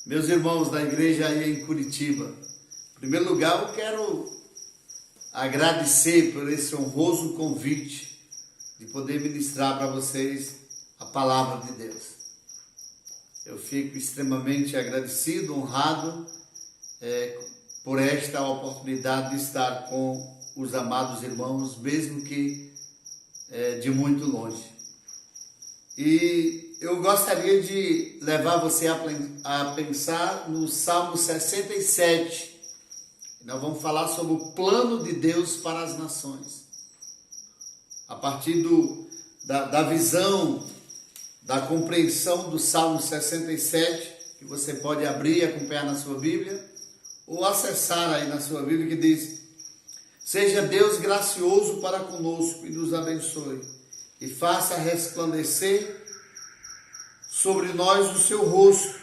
meus irmãos da igreja aí em Curitiba. Em primeiro lugar, eu quero agradecer por esse honroso convite de poder ministrar para vocês a palavra de Deus. Eu fico extremamente agradecido, honrado por esta oportunidade de estar com os amados irmãos, mesmo que de muito longe. E eu gostaria de levar você a pensar no Salmo 67. Nós vamos falar sobre o plano de Deus para as nações. A partir da visão, da compreensão do Salmo 67, que você pode abrir e acompanhar na sua Bíblia, ou acessar aí na sua Bíblia, que diz: seja Deus gracioso para conosco e nos abençoe, e faça resplandecer sobre nós o seu rosto,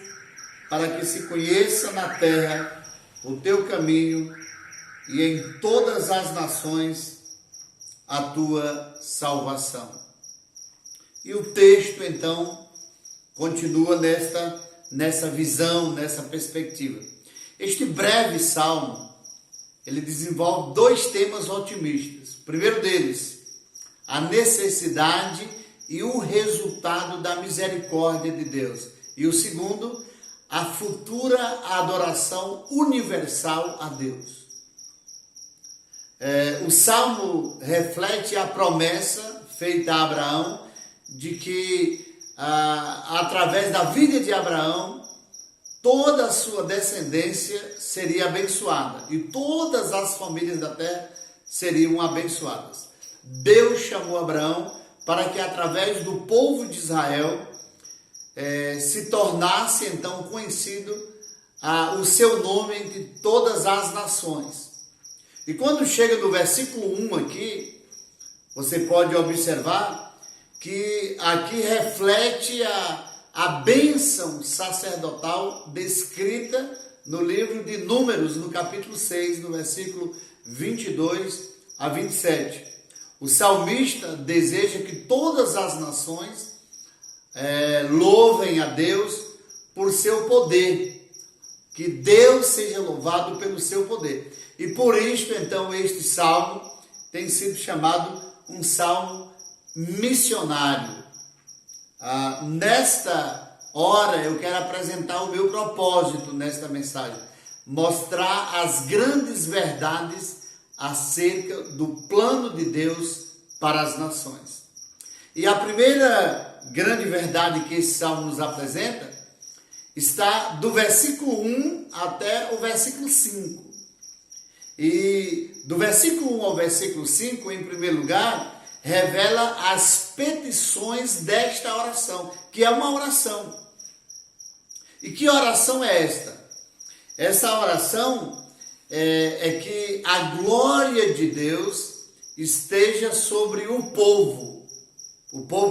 para que se conheça na terra o teu caminho e em todas as nações a tua salvação. E o texto, então, continua nessa visão, nessa perspectiva. Este breve salmo, ele desenvolve dois temas otimistas. O primeiro deles, a necessidade e o resultado da misericórdia de Deus. E o segundo, a futura adoração universal a Deus. O Salmo reflete a promessa feita a Abraão de que, através da vida de Abraão, toda a sua descendência seria abençoada e todas as famílias da terra seriam abençoadas. Deus chamou Abraão para que, através do povo de Israel, se tornasse então conhecido o seu nome entre todas as nações. E quando chega no versículo 1 aqui, você pode observar que aqui reflete a bênção sacerdotal descrita no livro de Números, no capítulo 6, no versículo 22 a 27. O salmista deseja que todas as nações louvem a Deus por seu poder, que Deus seja louvado pelo seu poder. E por isso, então, este salmo tem sido chamado um salmo missionário. Nesta hora, eu quero apresentar o meu propósito nesta mensagem: mostrar as grandes verdades acerca do plano de Deus para as nações. E a primeira grande verdade que esse salmo nos apresenta está do versículo 1 até o versículo 5. E do versículo 1 ao versículo 5, em primeiro lugar, revela as petições desta oração, que é uma oração. E que oração é esta? Essa oração é que a glória de Deus esteja sobre o povo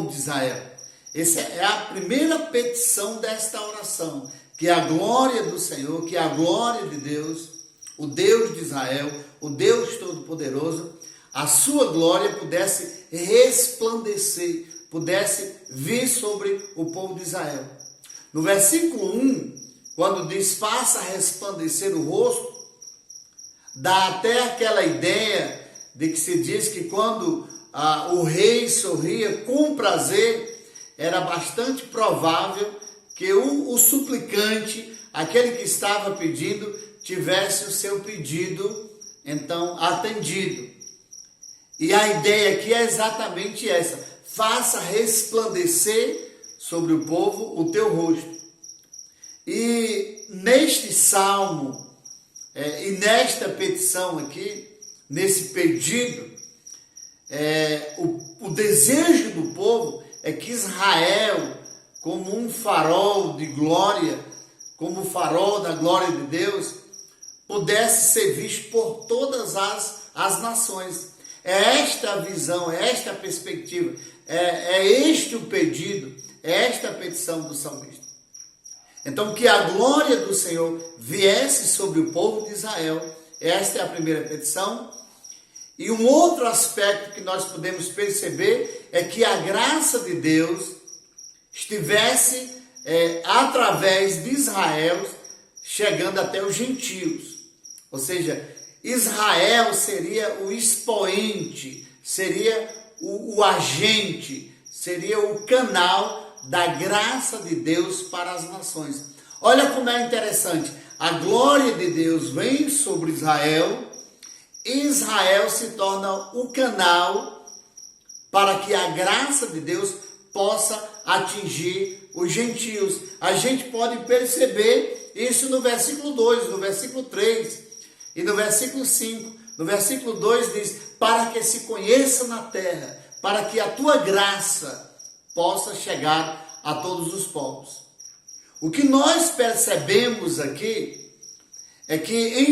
de Israel. Essa é a primeira petição desta oração, que a glória do Senhor, que a glória de Deus, o Deus de Israel, o Deus Todo-Poderoso, a sua glória pudesse resplandecer, pudesse vir sobre o povo de Israel. No versículo 1, quando diz faça resplandecer o rosto, dá até aquela ideia de que se diz que quando o rei sorria com prazer, era bastante provável que o suplicante, aquele que estava pedindo, tivesse o seu pedido, então, atendido. E a ideia aqui é exatamente essa: faça resplandecer sobre o povo o teu rosto. E neste salmo, e nesta petição aqui, nesse pedido, o desejo do povo é que Israel, como um farol de glória, como o farol da glória de Deus, pudesse ser visto por todas as nações. É esta a visão, é esta a perspectiva, é este o pedido, é esta a petição do salmista. Então, que a glória do Senhor viesse sobre o povo de Israel, esta é a primeira petição. E um outro aspecto que nós podemos perceber é que a graça de Deus estivesse através de Israel, chegando até os gentios. Ou seja, Israel seria o expoente, seria o agente, seria o canal da graça de Deus para as nações. Olha como é interessante, a glória de Deus vem sobre Israel, Israel se torna o canal para que a graça de Deus possa atingir os gentios. A gente pode perceber isso no versículo 2, no versículo 3 e no versículo 5. No versículo 2 diz, para que se conheça na terra, para que a tua graça possa chegar a todos os povos. O que nós percebemos aqui é que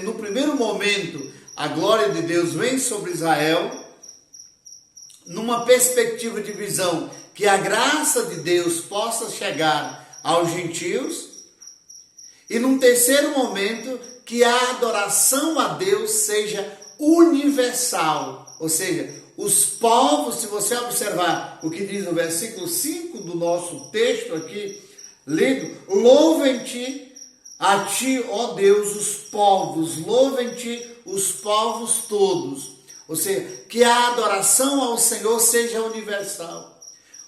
no primeiro momento a glória de Deus vem sobre Israel, numa perspectiva de visão que a graça de Deus possa chegar aos gentios, e num terceiro momento que a adoração a Deus seja universal, ou seja, os povos, se você observar o que diz no versículo 5 do nosso texto aqui, lido, louvem-te a ti, ó Deus, os povos, louvem-te os povos todos. Ou seja, que a adoração ao Senhor seja universal.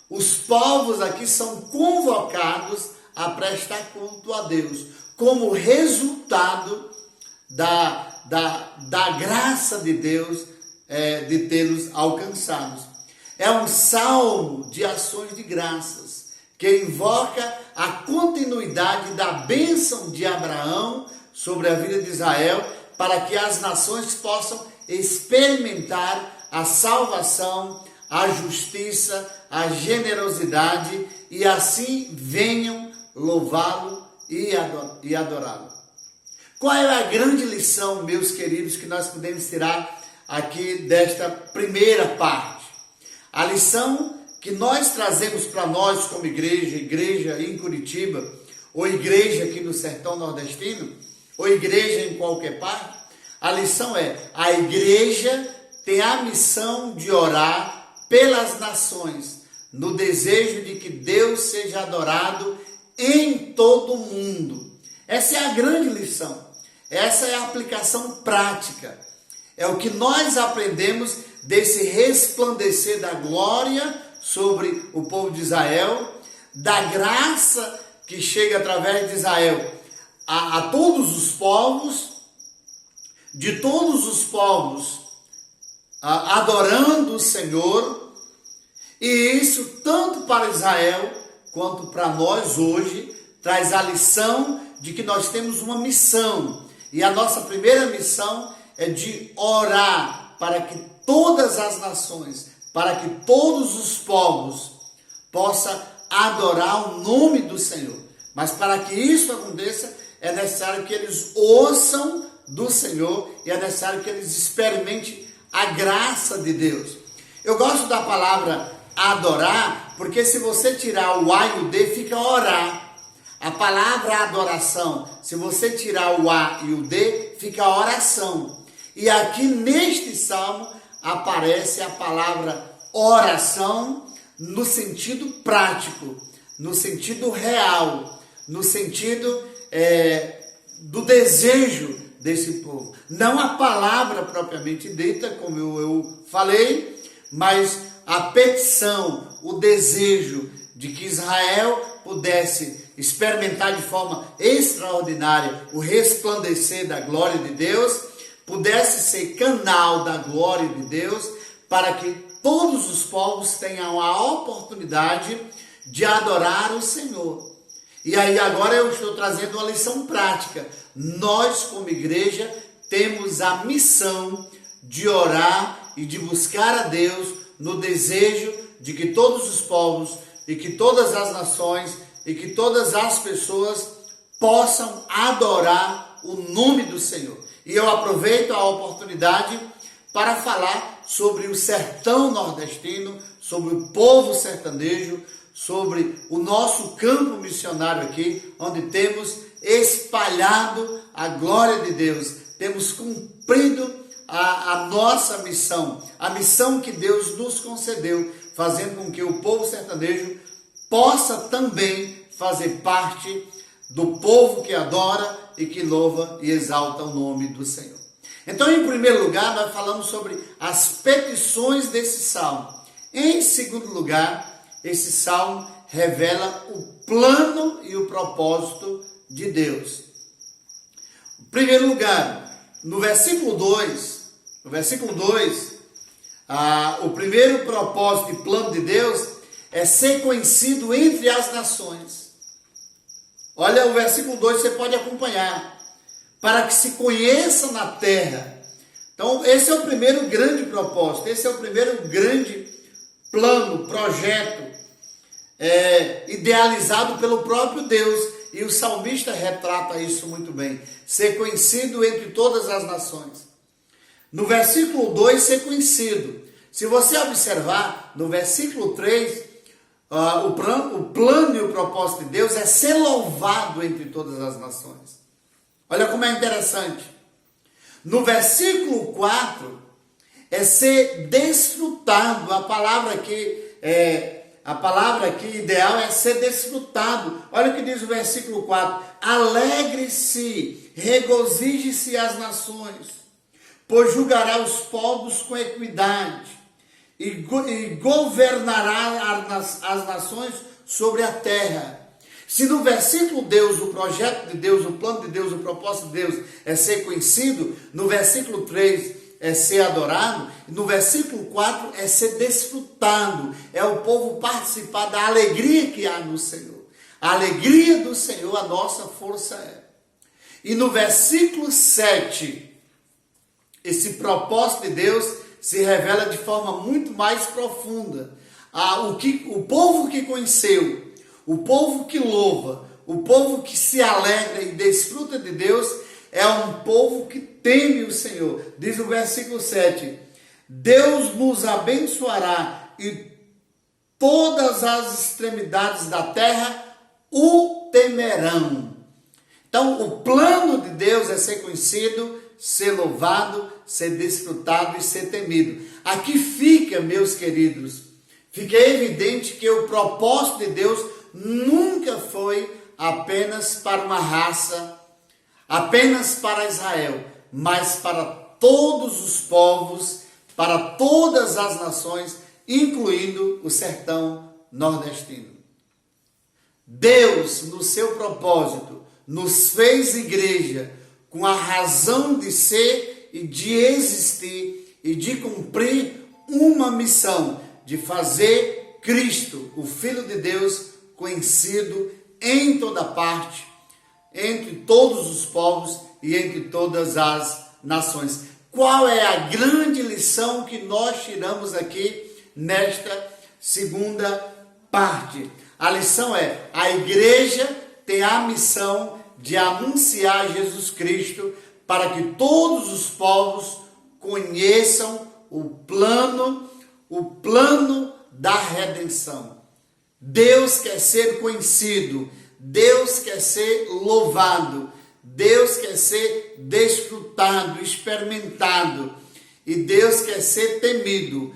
Os povos aqui são convocados a prestar culto a Deus, como resultado da graça de Deus de tê-los alcançados. É um salmo de ações de graças, que invoca a continuidade da bênção de Abraão sobre a vida de Israel, para que as nações possam experimentar a salvação, a justiça, a generosidade, e assim venham louvá-lo e adorá-lo. Qual é a grande lição, meus queridos, que nós podemos tirar aqui desta primeira parte? A lição que nós trazemos para nós como igreja em Curitiba, ou igreja aqui no sertão nordestino, ou igreja em qualquer parte, a lição é: a igreja tem a missão de orar pelas nações, no desejo de que Deus seja adorado em todo o mundo. Essa é a grande lição, essa é a aplicação prática, é o que nós aprendemos desse resplandecer da glória sobre o povo de Israel, da graça que chega através de Israel a todos os povos, de todos os povos adorando o Senhor, e isso tanto para Israel quanto para nós hoje traz a lição de que nós temos uma missão, e a nossa primeira missão é de orar para que todas as nações, para que todos os povos possam adorar o nome do Senhor. Mas para que isso aconteça, é necessário que eles ouçam do Senhor, e é necessário que eles experimentem a graça de Deus. Eu gosto da palavra adorar, porque se você tirar o A e o D, fica orar. A palavra adoração, se você tirar o A e o D, fica oração. E aqui neste salmo aparece a palavra oração no sentido prático, no sentido real, no sentido do desejo desse povo. Não a palavra propriamente dita, como eu falei, mas a petição, o desejo de que Israel pudesse experimentar de forma extraordinária o resplandecer da glória de Deus, pudesse ser canal da glória de Deus, para que todos os povos tenham a oportunidade de adorar o Senhor. E aí agora eu estou trazendo uma lição prática. Nós, como igreja, temos a missão de orar e de buscar a Deus no desejo de que todos os povos e que todas as nações e que todas as pessoas possam adorar o nome do Senhor. E eu aproveito a oportunidade para falar sobre o sertão nordestino, sobre o povo sertanejo, sobre o nosso campo missionário aqui, onde temos espalhado a glória de Deus, temos cumprido a nossa missão, a missão que Deus nos concedeu, fazendo com que o povo sertanejo possa também fazer parte do povo que adora e que louva e exalta o nome do Senhor. Então, em primeiro lugar, nós falamos sobre as petições desse salmo. Em segundo lugar, esse salmo revela o plano e o propósito de Deus. Em primeiro lugar, no versículo 2, o primeiro propósito e plano de Deus é ser conhecido entre as nações. Olha o versículo 2, você pode acompanhar. Para que se conheça na terra. Então, esse é o primeiro grande propósito, esse é o primeiro grande plano, projeto, idealizado pelo próprio Deus. E o salmista retrata isso muito bem. Ser conhecido entre todas as nações. No versículo 2, ser conhecido. Se você observar, no versículo 3, o plano e o propósito de Deus é ser louvado entre todas as nações. Olha como é interessante. No versículo 4, é ser desfrutado. A palavra aqui ideal é ser desfrutado. Olha o que diz o versículo 4. Alegre-se, regozije-se as nações, pois julgará os povos com equidade e governará as nações sobre a terra. Se no versículo Deus, o projeto de Deus, o plano de Deus, o propósito de Deus é ser conhecido, no versículo 3 é ser adorado, no versículo 4 é ser desfrutado, é o povo participar da alegria que há no Senhor. A alegria do Senhor, a nossa força é. E no versículo 7, esse propósito de Deus se revela de forma muito mais profunda. O povo que conheceu, o povo que louva, o povo que se alegra e desfruta de Deus, é um povo que teme o Senhor. Diz o versículo 7, Deus nos abençoará e todas as extremidades da terra o temerão. Então, o plano de Deus é ser conhecido, ser louvado, ser desfrutado e ser temido. Aqui fica, meus queridos, fica evidente que o propósito de Deus nunca foi apenas para uma raça, apenas para Israel, mas para todos os povos, para todas as nações, incluindo o sertão nordestino. Deus, no seu propósito, nos fez igreja com a razão de ser e de existir e de cumprir uma missão, de fazer Cristo, o Filho de Deus, conhecido em toda parte, entre todos os povos e entre todas as nações. Qual é a grande lição que nós tiramos aqui nesta segunda parte? A lição é: a igreja tem a missão de anunciar Jesus Cristo para que todos os povos conheçam o plano da redenção. Deus quer ser conhecido, Deus quer ser louvado, Deus quer ser desfrutado, experimentado, e Deus quer ser temido.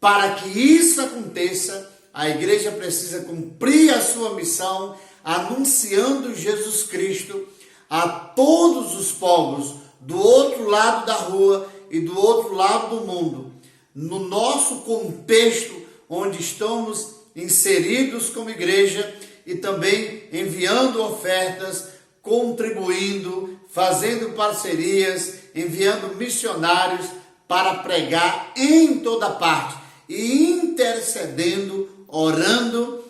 Para que isso aconteça, a igreja precisa cumprir a sua missão, anunciando Jesus Cristo a todos os povos, do outro lado da rua e do outro lado do mundo, no nosso contexto onde estamos inseridos como igreja, e também enviando ofertas, contribuindo, fazendo parcerias, enviando missionários para pregar em toda parte e intercedendo, orando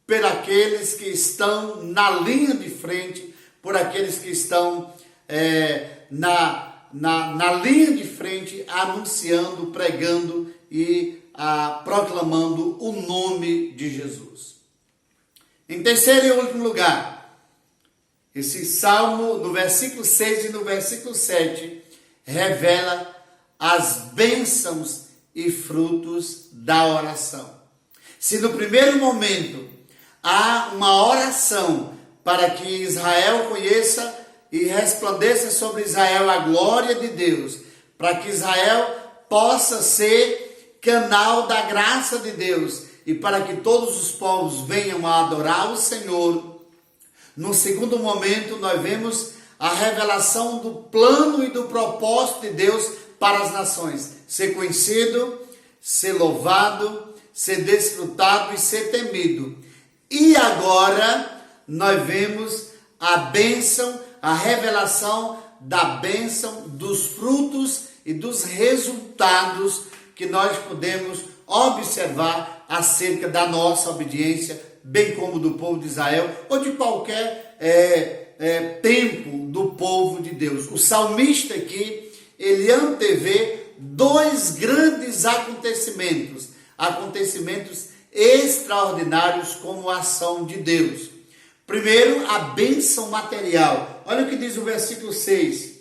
por aqueles que estão na linha de frente, por aqueles que estão na linha de frente, anunciando, pregando e proclamando o nome de Jesus. Em terceiro e último lugar, esse salmo, no versículo 6 e no versículo 7, revela as bênçãos e frutos da oração. Se no primeiro momento há uma oração para que Israel conheça e resplandeça sobre Israel a glória de Deus, para que Israel possa ser canal da graça de Deus e para que todos os povos venham a adorar o Senhor, No segundo momento, nós vemos a revelação do plano e do propósito de Deus para as nações. Ser conhecido, ser louvado, ser desfrutado e ser temido. E agora nós vemos a bênção, a revelação da bênção, dos frutos e dos resultados que nós podemos observar acerca da nossa obediência, bem como do povo de Israel ou de qualquer tempo do povo de Deus. O salmista aqui, ele antevê dois grandes acontecimentos extraordinários como ação de Deus. Primeiro, a bênção material. Olha o que diz o versículo 6.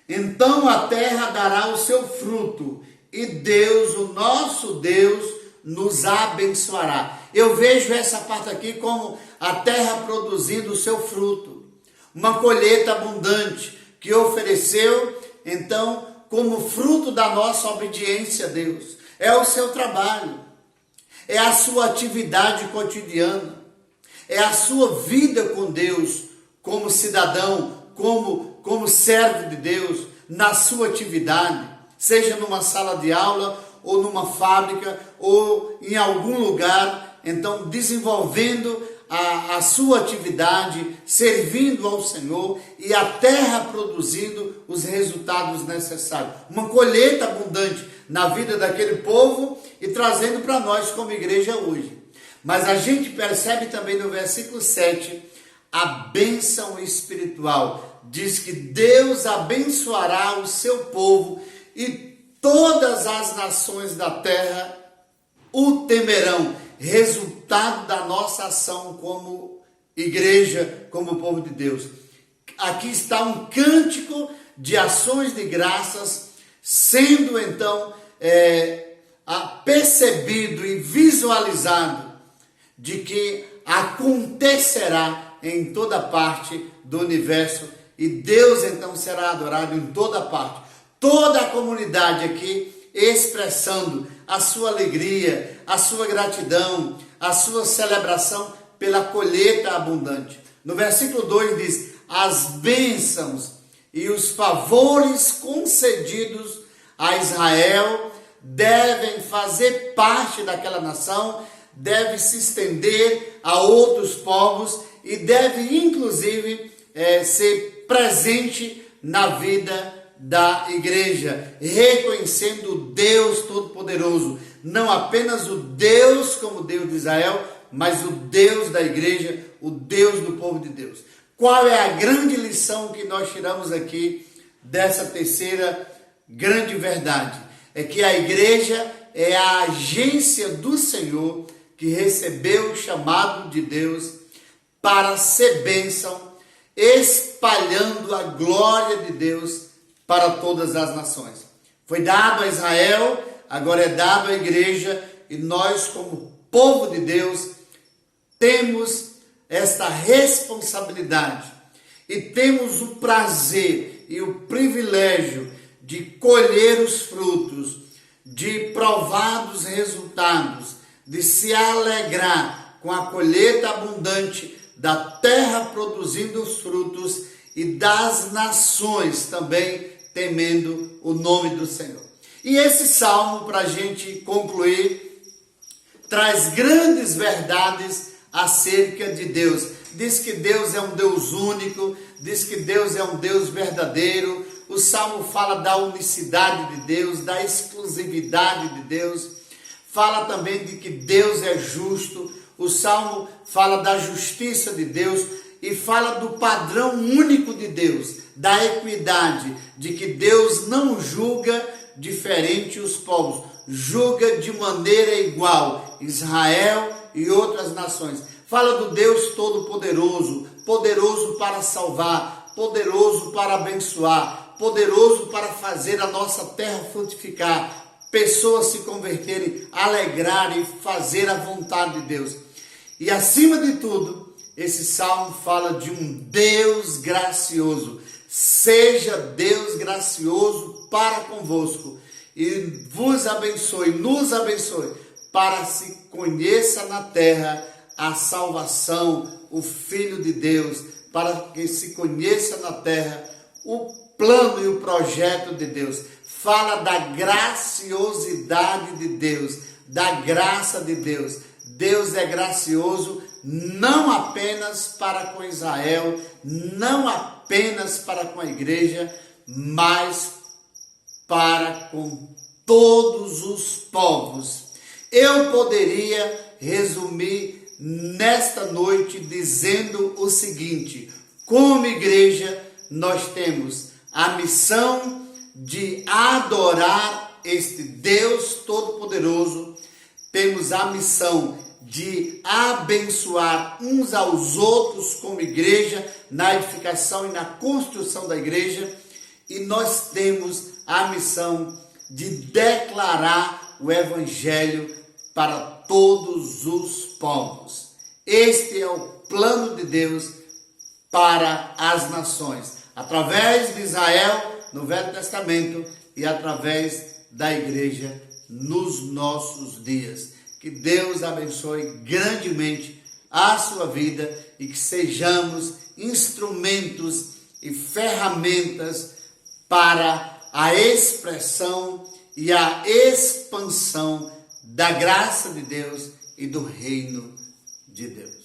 Então a terra dará o seu fruto, e Deus, o nosso Deus, nos abençoará. Eu vejo essa parte aqui como a terra produzindo o seu fruto. Uma colheita abundante que ofereceu, então, como fruto da nossa obediência a Deus. É o seu trabalho, é a sua atividade cotidiana, é a sua vida com Deus, como cidadão, como servo de Deus, na sua atividade, seja numa sala de aula, ou numa fábrica, ou em algum lugar, então desenvolvendo a sua atividade, servindo ao Senhor, e a terra produzindo os resultados necessários. Uma colheita abundante na vida daquele povo e trazendo para nós como igreja hoje. Mas a gente percebe também no versículo 7 a bênção espiritual. Diz que Deus abençoará o seu povo e todas as nações da terra o temerão. Resultado da nossa ação como igreja, como povo de Deus. Aqui está um cântico de ações de graças, sendo então percebido e visualizado de que acontecerá em toda parte do universo e Deus então será adorado em toda parte. Toda a comunidade aqui expressando a sua alegria, a sua gratidão, a sua celebração pela colheita abundante. No versículo 2 diz: as bênçãos e os favores concedidos a Israel devem fazer parte daquela nação, deve se estender a outros povos e deve inclusive ser presente na vida da igreja, reconhecendo o Deus Todo-Poderoso, não apenas o Deus como Deus de Israel, mas o Deus da igreja, o Deus do povo de Deus. Qual é a grande lição que nós tiramos aqui dessa terceira grande verdade? É que a igreja é a agência do Senhor que recebeu o chamado de Deus para ser bênção, espalhando a glória de Deus para todas as nações. Foi dado a Israel, agora é dado à igreja, e nós, como povo de Deus, temos esta responsabilidade e temos o prazer e o privilégio de colher os frutos, de provar dos resultados, de se alegrar com a colheita abundante da terra produzindo os frutos e das nações também temendo o nome do Senhor. E esse salmo, para a gente concluir, traz grandes verdades acerca de Deus. Diz que Deus é um Deus único, diz que Deus é um Deus verdadeiro. O salmo fala da unicidade de Deus, da exclusividade de Deus. Fala também de que Deus é justo. O salmo fala da justiça de Deus e fala do padrão único de Deus, da equidade, de que Deus não julga diferente os povos, julga de maneira igual Israel e outras nações. Fala do Deus Todo-Poderoso, poderoso para salvar, poderoso para abençoar, poderoso para fazer a nossa terra frutificar, pessoas se converterem, alegrar e fazer a vontade de Deus. E acima de tudo, esse salmo fala de um Deus gracioso. Seja Deus gracioso para convosco e vos abençoe, nos abençoe, para se conheça na terra a salvação, o Filho de Deus, para que se conheça na terra o plano e o projeto de Deus. Fala da graciosidade de Deus, da graça de Deus. Deus é gracioso não apenas para com Israel, não apenas para com a igreja, mas para com todos os povos. Eu poderia resumir nesta noite dizendo o seguinte: como igreja, nós temos a missão de adorar este Deus Todo-Poderoso, temos a missão de abençoar uns aos outros como igreja, na edificação e na construção da igreja, e nós temos a missão de declarar o Evangelho para todos os povos. Este é o plano de Deus para as nações, através de Israel no Velho Testamento e através da igreja nos nossos dias. Que Deus abençoe grandemente a sua vida e que sejamos instrumentos e ferramentas para a expressão e a expansão da graça de Deus e do reino de Deus.